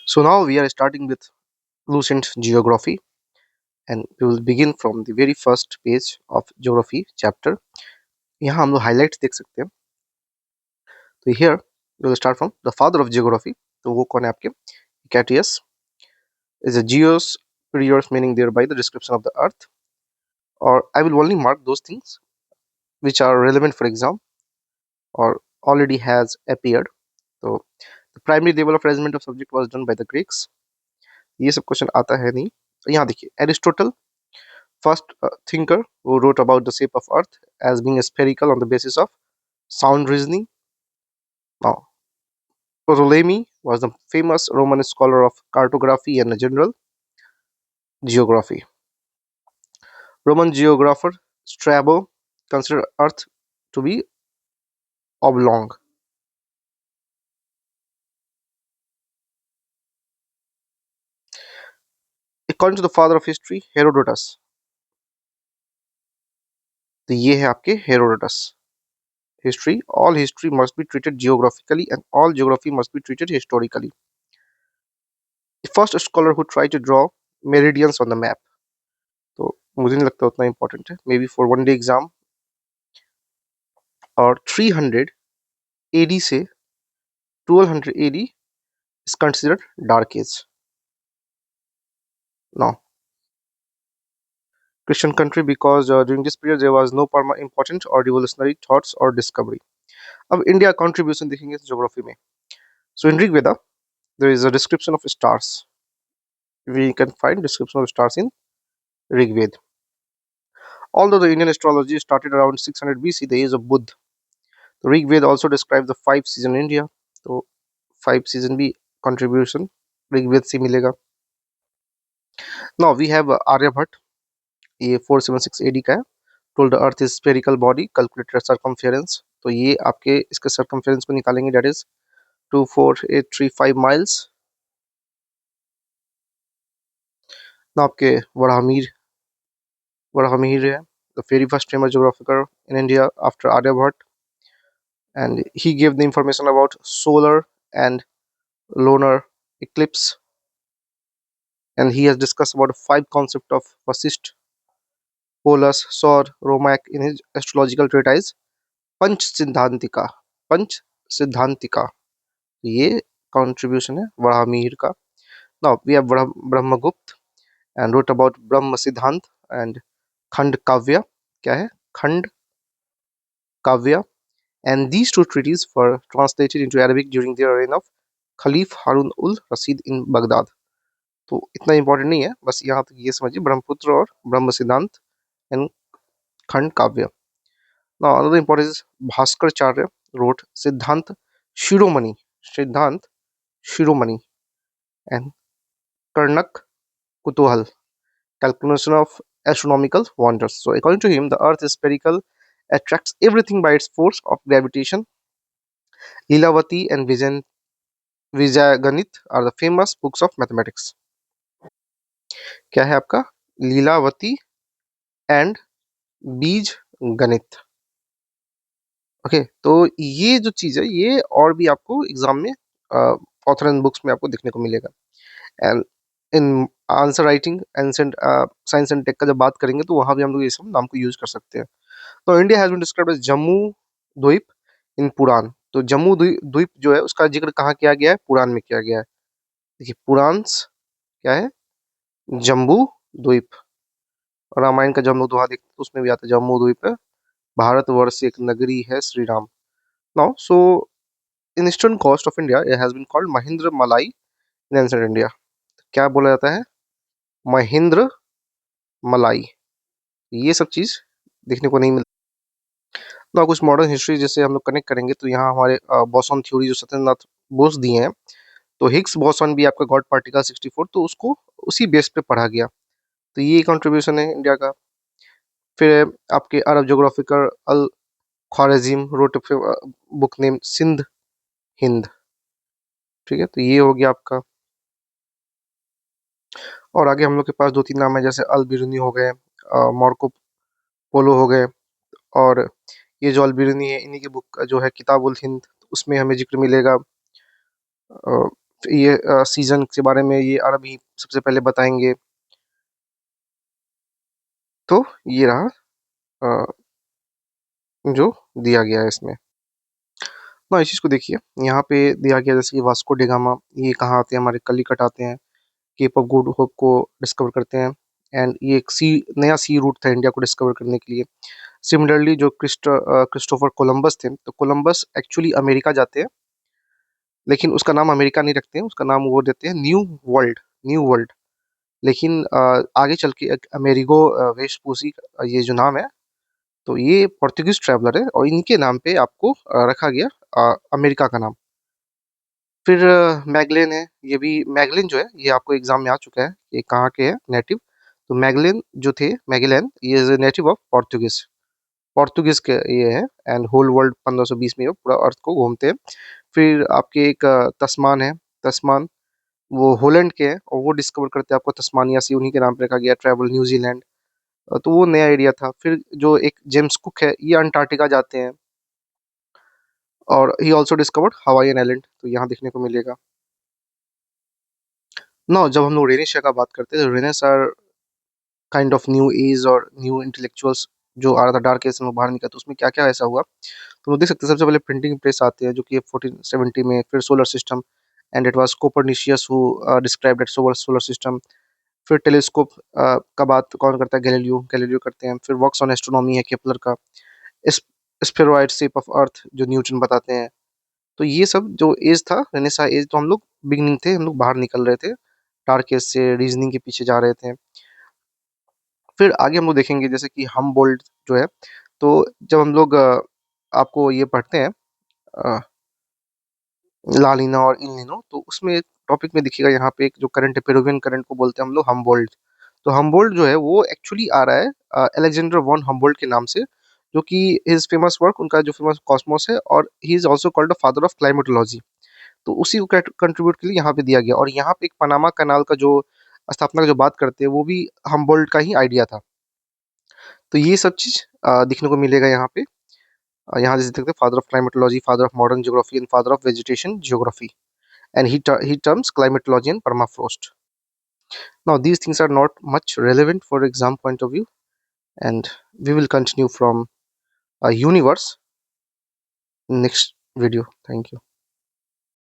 So now we are starting with Lucent Geography, and we will begin from the very first page of Geography chapter. यहाँ हम लोग highlights देख सकते हैं. तो here we will start from the father of geography. तो वो कौन है आपके? Cretaceous is a geos periods, meaning thereby the description of the earth. Or I will only mark those things which are relevant for exam or already has appeared. तो the primary level of arrangement of subject was done by the Greeks. ये सब question आता है नहीं. तो यहाँ देखिए Aristotle first thinker who wrote about the shape of earth as being spherical on the basis of sound reasoning. Now, Ptolemy was the famous Roman scholar of cartography and general geography. Roman geographer Strabo considered earth to be oblong. According to the father of history, Herodotus. तो ये है आपके Herodotus. History, all history must be treated geographically and all geography must be treated historically. The first scholar who tried to draw meridians on the map. तो मुझे नहीं लगता उतना important है, may be for one day exam. और 300 AD से 1200 AD is considered dark age. Now, Christian country because during this period there was no important or revolutionary thoughts or discovery. अब India contribution देखेंगे geography में. So in Rig Veda there is a description of stars. We can find description of stars in Rig Veda. Although the Indian astrology started around 600 BC, the age of Buddha, the Rig Veda also describes the 5 seasons in India. तो 5 season भी contribution Rig Veda से मिलेगा. Now we have Aryabhat, ये 476 AD का है. Told the earth is spherical body, calculated circumference. तो ये आपके इसके सर्कमफेरेंस को निकालेंगे, दैट इज 24835 माइल्स. ना आपके वराहमीर है the very first famous geographer in India after Aryabhat, and he gave the information about solar and lunar eclipse, and he has discussed about 5 concept of Vasisht, Polus, Saur, Romac in his astrological treatise पंच सिद्धांतिका. पंच सिद्धांतिका ये contribution है वराहमिहिर का. Now we have Brahmagupta and wrote about Brahma Siddhanta and Khanda Kavya. क्या है? Khanda Kavya. And these two treatises were translated into Arabic during the reign of caliph Harun al Rashid in Baghdad. तो इतना important नहीं है, बस यहाँ तक ये समझिए ब्रह्मपुत्र और ब्रह्म सिद्धांत एंड खंड काव्य. Now another important is Bhaskaracharya wrote Siddhant Shiromani and Karnak Kutuhal, calculation of astronomical wonders. So according to him, the earth is spherical, attracts everything by its force of gravitation. Lilavati and Vijayaganit are the famous books of mathematics. क्या है आपका? Lilavati and बीज गणित. Okay, तो ये जो चीज है ये और भी आपको एग्जाम में ऑथर एंड बुक्स में आपको देखने को मिलेगा. And in answer writing ancient science and tech का जब बात करेंगे तो वहां भी हम लोग ये सब नाम को यूज कर सकते हैं. तो India has been described as Jambudvipa in पुराण. तो जम्मू द्वीप जो है उसका जिक्र कहाँ किया गया है? पुराण में किया गया है. देखिए पुराण क्या है? जम्बू द्वीप. रामायण का जम्मू दोहा देखते तो उसमें भी आता है जम्मू द्वीप है, भारतवर्ष एक नगरी है Shri Ram. Now so in eastern coast of India it has been called Mahendra Malai in ancient India. क्या बोला जाता है? महेंद्र मलाई. ये सब चीज देखने को नहीं मिलती. ना कुछ मॉडर्न हिस्ट्री जैसे हम लोग कनेक्ट करेंगे तो यहाँ हमारे बोसॉन थ्योरी जो सत्येंद्रनाथ बोस दिए हैं, तो हिग्स बोसॉन भी आपका गॉड पार्टिकल 64, तो उसको उसी बेस पे पढ़ा गया. तो ये कंट्रीब्यूशन है इंडिया का. फिर आपके अरब geographer Al Khwarizmi wrote book name Sindh Hind. ठीक है, तो ये हो गया आपका. और आगे हम लोग के पास 2-3 नाम है जैसे अल बिरूनी हो गए, मार्को पोलो हो गए, और ये जो अलबिरूनी है इन्हीं की बुक जो है किताबुल हिंद, उसमें हमें जिक्र मिलेगा ये सीजन के बारे में ये अरबी सबसे पहले बताएंगे। तो ये रहा जो दिया गया है इसमें। ना इस चीज़ को देखिए, यहाँ पे दिया गया जैसे कि वास्को डी गामा ये कहाँ आते हैं, हमारे कलिकट आते हैं, केप ऑफ गुड होप को डिस्कवर करते हैं, एंड ये एक नया सी रूट था इंडिया को डिस्कवर करने के लिए। सिमिलरली जो क्रिस्टोफर कोलंबस थे, तो कोलंबस एक्चुअली अमेरिका जाते हैं, लेकिन उसका नाम अमेरिका नहीं रखते हैं, उसका नाम वो देते हैं न्यू वर्ल्ड, न्यू वर्ल्ड। लेकिन आगे चल के एक अमेरिगो वेस्पूसी ये जो नाम है, तो ये पोर्तुगीज ट्रैवलर है और इनके नाम पे आपको रखा गया अमेरिका का नाम। फिर मैगलेन है, ये भी मैगलेन जो है ये आपको एग्जाम में आ चुका है, ये कहाँ के है नेटिव। तो मैगलेन जो थे, मैगलेन ये is native of Portuguese, Portuguese के ये है। एंड होल वर्ल्ड 1520 में ये पूरा अर्थ को घूमते हैं। फिर आपके एक तस्मान है, तस्मान वो होलैंड के हैं और वो डिस्कवर करते हैं आपको तस्मानिया से, उन्हीं के नाम पे रखा गया। ट्रैवल न्यूजीलैंड, तो वो नया एरिया था। फिर जो एक जेम्स कुक है, ये अंटार्कटिका जाते हैं, और he also discovered Hawaiian island, तो यहाँ देखने को मिलेगा। ना जब हम लोग रेनेशिया का बात करते हैं, तो renaissance are kind of new age और न्यू इंटेलेक्चुअल्स जो आ रहा था डार्क एज से बाहर निकला। तो उसमें क्या क्या ऐसा हुआ, तो वो देख सकते हैं। सबसे पहले प्रिंटिंग प्रेस आते हैं जो कि 1470 में। फिर solar system, and it was Copernicus who described it, solar system. फिर टेलीस्कोप का बात कौन करता है, गैलीलियो, गैलीलियो करते हैं। फिर वर्क्स ऑन एस्ट्रोनॉमी है केपलर का। स्फेरॉइड शेप ऑफ अर्थ जो न्यूटन बताते हैं। तो ये सब जो एज था रेनेसा एज, तो हम लोग बिगनिंग थे, हम लोग बाहर निकल रहे थे डार्क एज से, रीजनिंग के पीछे जा रहे थे। फिर आगे हम लोग देखेंगे जैसे कि हम जो है, तो जब हम लोग आपको ये पढ़ते हैं ला लीना और इल नीनो, तो उसमें एक टॉपिक में दिखेगा यहाँ पे एक जो करंट है, पेरुवियन करंट को बोलते हैं हम लोग हमबोल्ड। तो हमबोल्ड जो है वो एक्चुअली आ रहा है अलेक्जेंडर वॉन हमबोल्ड के नाम से, जो कि हिज फेमस वर्क, उनका जो फेमस कॉस्मोस है, और he is also called the father of climatology. तो उसी को कंट्रीब्यूट के लिए यहाँ पे दिया गया। और यहाँ पे एक पनामा कनाल का जो स्थापना का जो बात करते हैं, वो भी हमबोल्ड का ही आइडिया था। तो ये सब चीज दिखने को मिलेगा यहाँ पे। यहाँ जैसे देखते हैं father of climatology, father of modern geography, and father of vegetation geography, and he terms climatology and permafrost. Now these things are not much relevant for exam point of view, and we will continue from a universe next video. Thank you.